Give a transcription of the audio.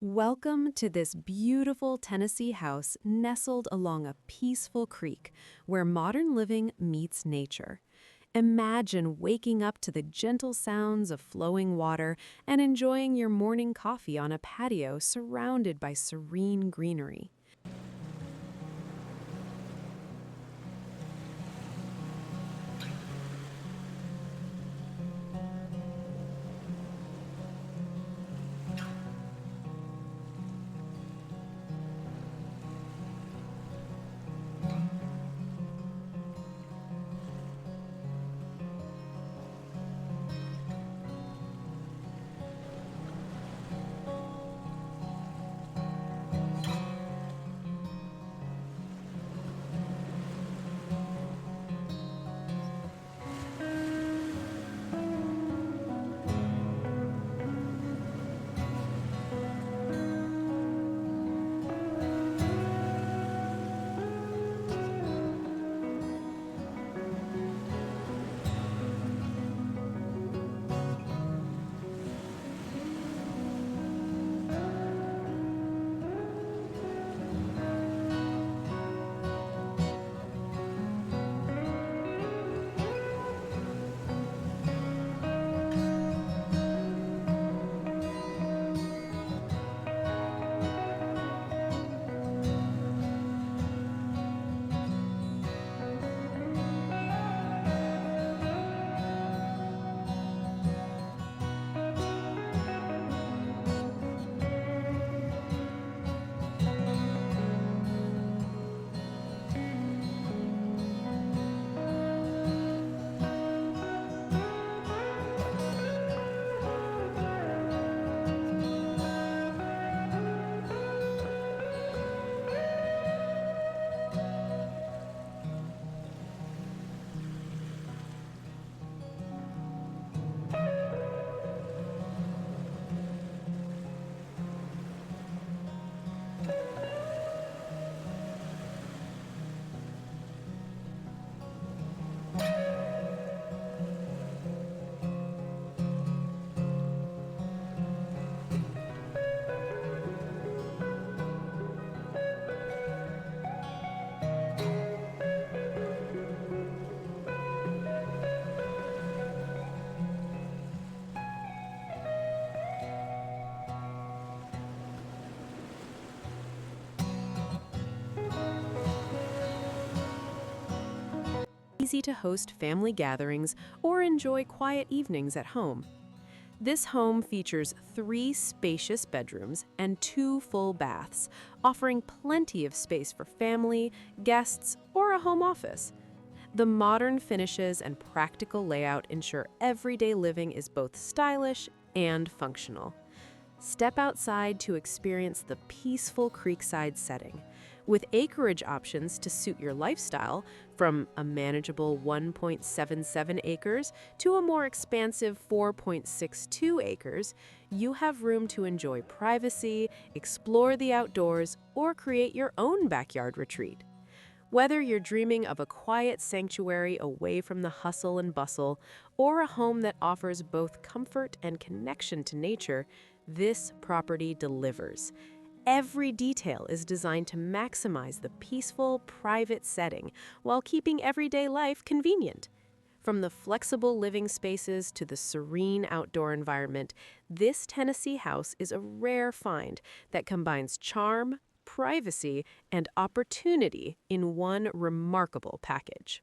Welcome to this beautiful Tennessee house nestled along a peaceful creek where modern living meets nature. Imagine waking up to the gentle sounds of flowing water and enjoying your morning coffee on a patio surrounded by serene greenery. Easy to host family gatherings or enjoy quiet evenings at home. This home features 3 spacious bedrooms and 2 full baths, offering plenty of space for family, guests, or a home office. The modern finishes and practical layout ensure everyday living is both stylish and functional. Step outside to experience the peaceful Creekside setting. With acreage options to suit your lifestyle, from a manageable 1.77 acres to a more expansive 4.62 acres, you have room to enjoy privacy, explore the outdoors, or create your own backyard retreat. Whether you're dreaming of a quiet sanctuary away from the hustle and bustle, or a home that offers both comfort and connection to nature, this property delivers. Every detail is designed to maximize the peaceful, private setting while keeping everyday life convenient. From the flexible living spaces to the serene outdoor environment, this Tennessee house is a rare find that combines charm, privacy, and opportunity in one remarkable package.